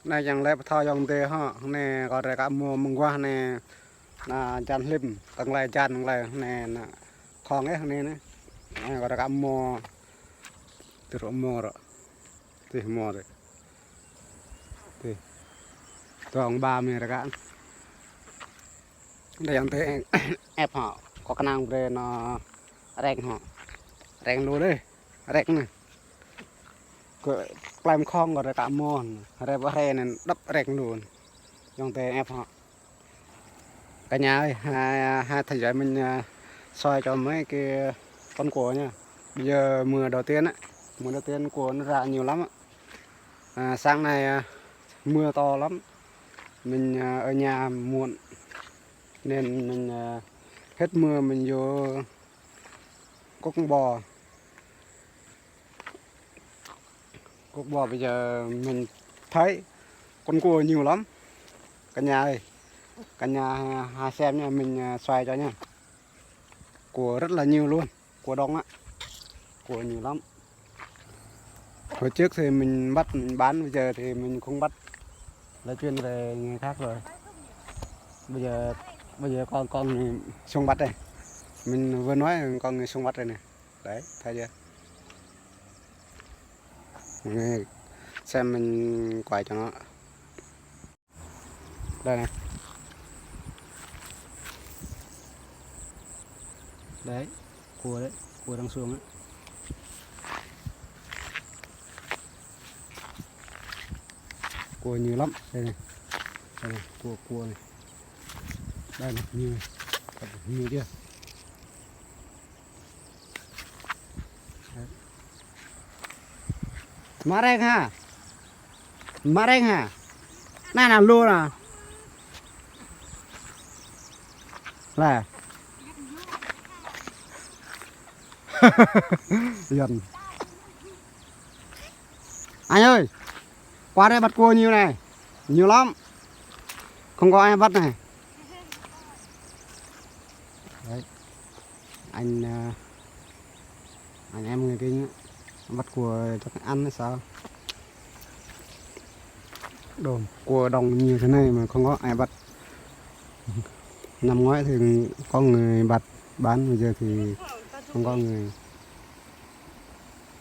này chẳng lẽ thao dòng tê ha nè có thể cả mùa mừng qua nè là chan lim tầng lại chan lại nè con ấy này nè có thể cả mùa từ rồi mùa rồi thì mùa rồi thì toàn 30 rồi cả đây chẳng thế ép họ có khả năng về nó rèn họ rèn luôn đấy rèn này làm con có thể cả mùa rồi bắt rèn này đắp rèn luôn trong thế ép họ cả nhà ơi hai thầy dạy mình soi cho mấy cái con cua nha. Bây giờ mùa đầu tiên á, mùa đầu tiên cua nó ra nhiều lắm á. Sáng nay mưa to lắm, mình ở nhà muộn nên mình hết mưa mình vô có con bò. Con bò bây giờ mình thấy con cua nhiều lắm cả nhà ơi. Cả nhà xem nha, mình xoay cho nha. Cua rất là nhiều luôn, cua đông á, cua nhiều lắm. Hồi trước thì mình bắt mình bán, bây giờ thì mình không bắt, là chuyên về người khác rồi. Bây giờ con người sung bắt đây, mình vừa nói con người sung bắt đây này, đấy thấy chưa? Nghe, xem mình quay cho nó, đây này. Đấy, cua đang xuống ấy. Cua nhiều lắm, đây này, cua này, đây này, nhiều chưa? Má đen ha, này làm luôn à? Là dần. Anh ơi, qua đây bắt cua nhiều này, nhiều lắm, không có ai bắt này. Đấy, anh em người kinh bắt cua cho ăn hay sao? Đồ cua đồng nhiều thế này mà không có ai bắt. Năm ngoái thì có người bắt bán, bây giờ thì không có người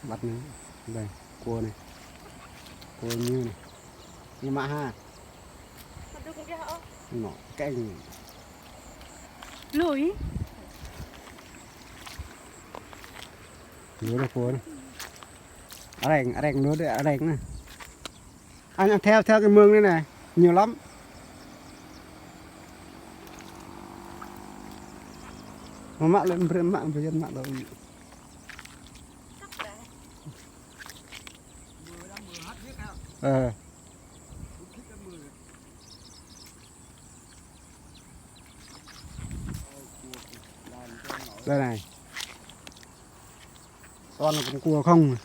bắt nữa. Đây cua này, cua như này, như mạ ha, nó canh lùi lúa là cua này, ở đây lúa đấy, ở đây này. Anh theo cái mương đây này, nhiều lắm. Mà mạ lên mạng với dân mạng rồi. Đây này, toàn là con cua không.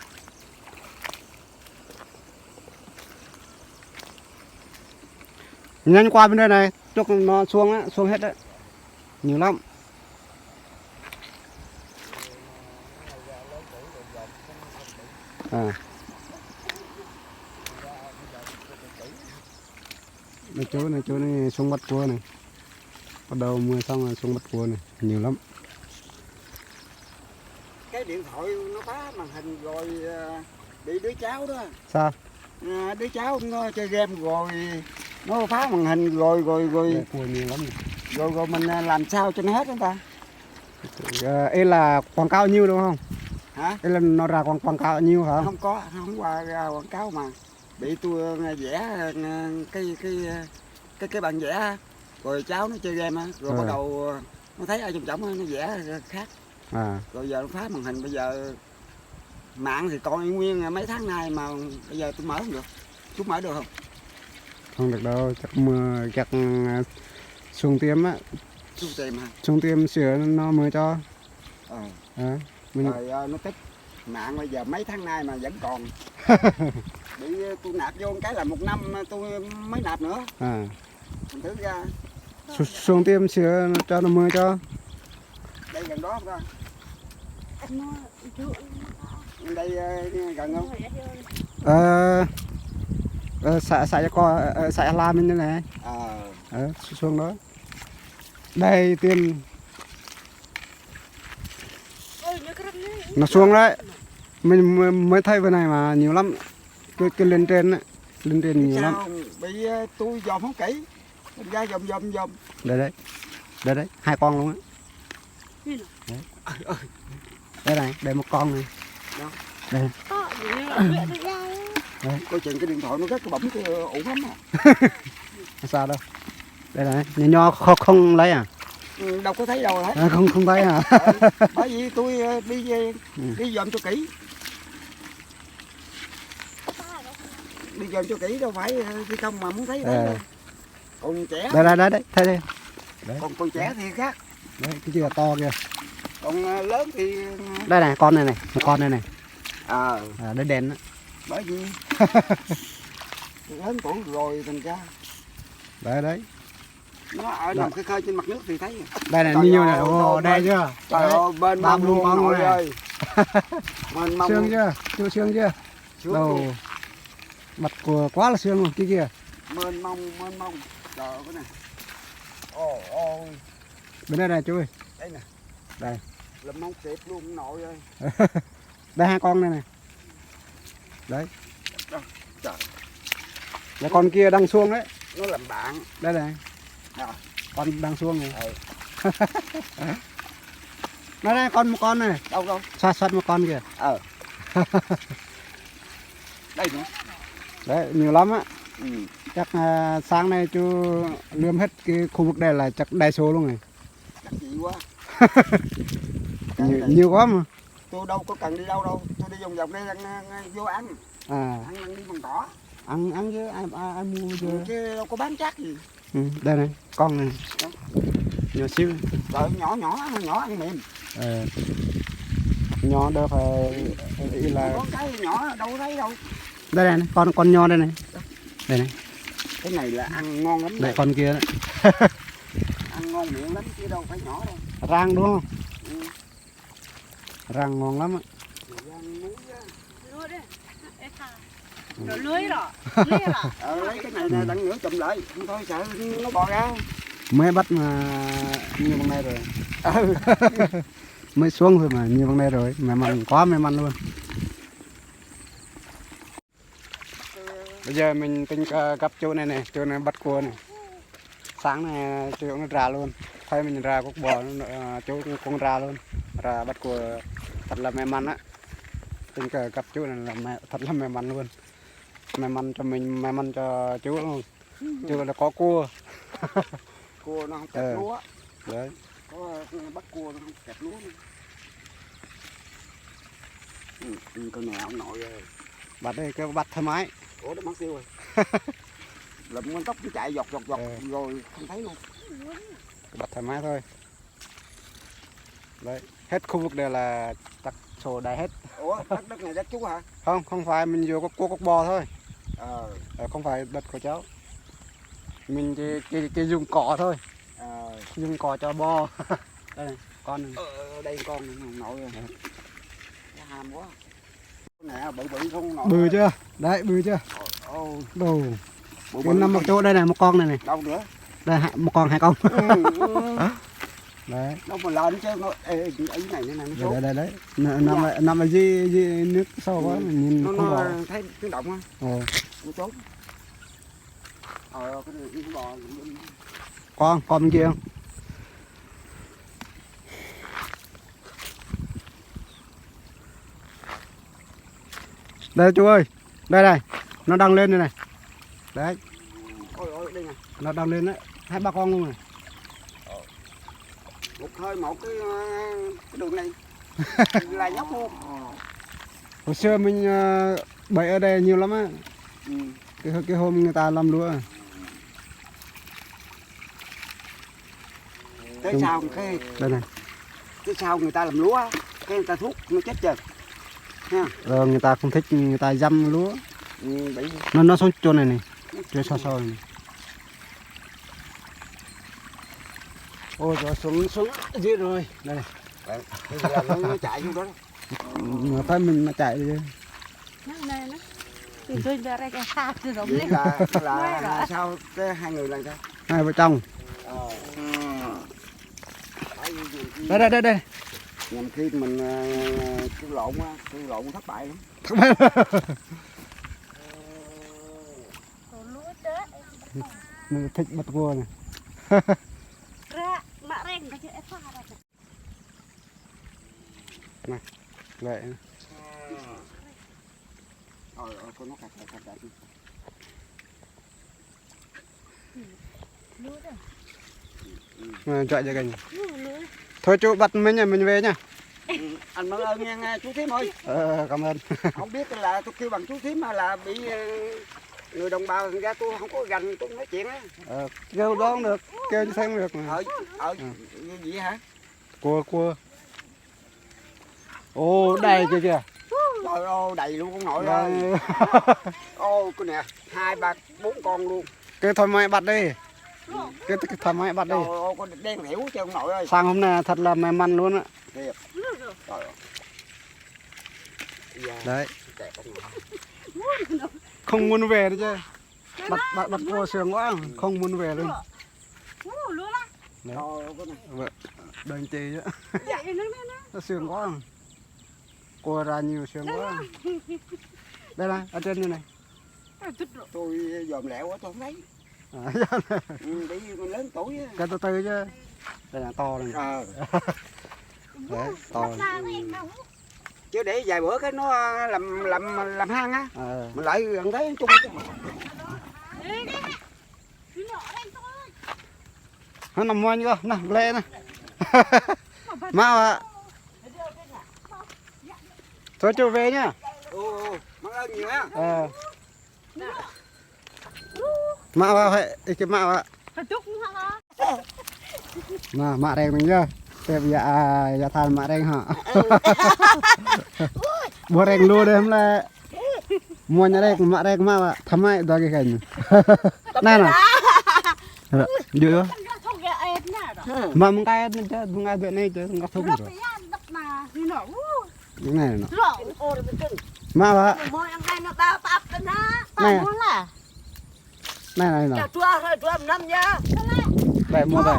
Nhanh qua bên đây này, cho nó xuống á, xuống hết đấy, nhiều lắm. Này chỗ này xuống bắt cua này, bắt đầu mưa xong rồi xuống bắt cua này, nhiều lắm. Cái điện thoại nó phá màn hình rồi, bị đứa cháu đó. Sao? Đứa cháu nó chơi game rồi nó phá màn hình rồi Cua nhiều lắm này. Rồi mình làm sao cho nó hết đó ta? Đây là quảng cáo nhiêu đúng không? Hả? Đây là nó ra quảng cáo nhiêu hả? Không qua ra quảng cáo mà bị tôi vẽ cái bản vẽ, rồi cháu nó chơi game á, rồi bắt đầu nó thấy ai trong nó vẽ khác, rồi giờ nó phá màn hình. Bây giờ mạng thì coi nguyên mấy tháng nay mà bây giờ tôi mở không được. Chú mở được không? Không được đâu, chắc xuống tiêm á. Xuống tiêm hả? Xuống tiêm sửa nó mới cho. Rồi nó tích mạng bây giờ mấy tháng nay mà vẫn còn. Bị tôi nạp vô cái là 1 năm tôi mới nạp nữa. Thành thử ra xuống tiêm sửa cho nó mới cho. Đây gần đó không ta? Đây gần không? xạ cho co xạ la mình như này xuống đó đây tiền nó xuống đấy mình mới thấy bên này mà nhiều lắm cái lên trên đấy lên trên nhiều lắm bị tôi dòm không kỹ mình ra dòm đây đấy hai con luôn á đây này đây một con này đây coi chừng cái điện thoại nó rất cái bấm cái ủ lắm sao đâu đây này nho không lấy à đâu có thấy đâu thấy không thấy à bởi vì tôi đi dòm cho kỹ đi dòm cho kỹ đâu phải đi không mà muốn thấy đấy còn trẻ đây thấy đây còn trẻ thì khác đấy cái kia to kìa còn lớn thì đây này con này một con này đấy đen đó. Bởi vì lớn tuổi rồi thành ra đấy nó ở nằm khơi trên mặt nước thì thấy đây này nhiều này đây chưa trời ơi bên mông luôn nội ơi bên mông xương chưa xương chưa đầu mặt của quá là xương luôn kia bên mông trời ơi cái này ôi bên đây này chú ơi đây nè đây là mông kẹp luôn nội ơi đây hai con này đấy trời và con kia đang xuông đấy nó làm bạn đây này con đang xuông này nó đây một con này đâu xoát một con kìa đây nữa đấy nhiều lắm á chắc sáng nay chú lượm hết cái khu vực đây là chắc đa số luôn này chắc gì quá nhiều quá mà tôi đâu có cần đi đâu tôi đi vòng đây vô ăn ăn đi bằng cỏ ăn chứ ai mua chứ đâu có bán chắc gì đây này con này nhỏ xíu trời nhỏ ăn mềm nhỏ đỡ phải ý là có cái nhỏ đâu thấy đâu đây này con nho đây này cái này là ăn ngon lắm đây con kia đấy. ăn ngon miệng lắm chứ đâu phải nhỏ đâu rang đúng không rang ngon lắm á nó lưới rồi lấy cái này nè đặng nữa chùm lại không thôi sợ nó bò ra mới bắt mà như bằng này rồi mới xuống thôi mà như bằng này rồi may mắn quá may mắn luôn bây giờ mình tính gặp chỗ này chỗ này bắt cua này sáng này chỗ nó ra luôn thấy mình ra cúc bò chỗ con ra luôn ra bắt cua thật là may mắn á tính gặp chỗ này là thật là may mắn luôn may mắn cho mình may mắn cho chú luôn chú là có cua cua nó không kẹp lúa đấy có bắt cua nó không kẹp lúa con này ông nội ơi bắt đây cái bắt thoải mái ủa nó mất tiêu rồi lụm con tóc nó chạy giọt rồi không thấy luôn bắt thoải mái thôi đấy hết khu vực đây là chắc sổ đầy hết ủa đất này đất chú hả không phải mình vừa có cua cóc bò thôi không phải đất của cháu mình chỉ dùng cỏ thôi dùng cỏ cho bò đây này, con này. Đây con này, nội rồi nó ham quá nè bự không nội bự chưa đấy bự chưa đồ cái nằm một chỗ đây này một con này đâu nữa đây một con hai con đấy đâu mà lên chứ nó ấy này nó xuống đấy nằm ở dưới nước sâu quá mình nhìn không nó rõ thấy tiếng động á nó trốn cái này bò con bên kia không đây chú ơi đây nó đang lên đây này đấy ôi đây nè nó đang lên đấy hai ba con luôn này một hơi một cái đường này là nhóc luôn hồi xưa mình bẫy ở đây nhiều lắm á cái hôm người ta làm lúa cái sau cái đây này cái sau người ta làm lúa cái người ta thuốc nó chết chưa rồi người ta không thích người ta dăm lúa bị nó xuống chỗ này chỗ sâu này ôi rồi xuống dưới rồi đây này bây giờ nó chạy vô đó mà thấy mình nó chạy đi Tôi ra đây cái tha từ giống vậy đấy. là sao cái hai người làm sao hai vợ chồng đây nhằm khi mình kêu lộn thất bại lắm. mình thích bắt cua này Ra mạ rèn cái chuyện pha ra. vậy Con nó cạch. Lúa chạy cho gần lúa. thôi chú bắt mình nhà mình về nha. Anh Mẫn ơn nha chú Thím ơi. Cảm ơn. Không biết là tôi kêu bằng chú Thím mà là bị người đồng bào thành ra tôi không có gành tôi nói chuyện á. Kêu đó cũng được, kêu như thế cũng được mà. Như vậy hả? Cua ô đầy kìa Trời ơi đầy luôn con nội ơi. Ô cái nè 2, 3, 4 con luôn. cái thôi mày bắt đi cái thôi mày bắt đi. Trời ơi con đen hiểu chứ ông nội ơi. Sang hôm nay thật là may mắn luôn á. Thiệt. Trời ơi. Đấy không muốn về nữa chứ bắt cua sướng quá không muốn về luôn. Lúa lá. Trời ơi cái này. Đừng chì chứ Dạ nó nó sướng quá cua ra nhiều sướng quá. Đây này ở trên như này Tôi dòm lẹo quá tôi không thấy. Bởi vì mình lớn tuổi á. cái từ từ chứ đây là to này. Đấy to Chứ để vài bữa cái nó làm hang á. Mình lại gần thấy chung. nó nằm ngoài cơ nè lê nè mau ạ thôi chú về nhá. Cảm ơn nhiều á. Mạ vào hệ cái mạ ạ mà mạ đen mình chưa đẹp dạ than mạ đen hả bữa đen luôn đây hôm nay mua nhà đây mạ đen mạ ạ thắm ai đó cái cảnh nè nè dữ màมึงcái nên chứมึงai chuyện này chứ không có thùng rồi những này nó mạ ạ này này nào đây mua đây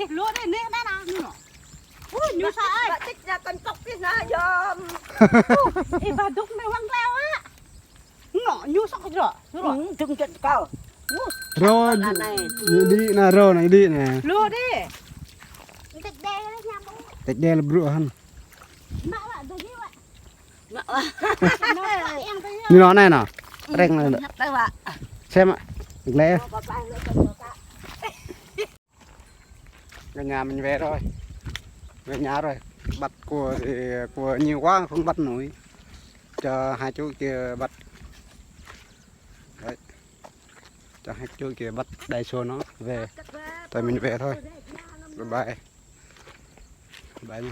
lúa đây nè đây nào như sao ấy tích ra con cốc cái ra dòm em vào đúc này hoang leo á ngõ như sao rồi chừng chừng cao rồi đi nè rồi này đi nè lúa đi tịch đê đấy nha bố tịch đê là bự hơn mẹ bạn tôi như vậy như nó này nào rèn này xem ạ lẽ cả nhà mình về rồi về nhà rồi bắt cua thì cua nhiều quá không bắt nổi cho hai chú kia bắt đấy cho hai chú kia bắt đầy số nó về rồi mình về thôi bye bye bye nhé.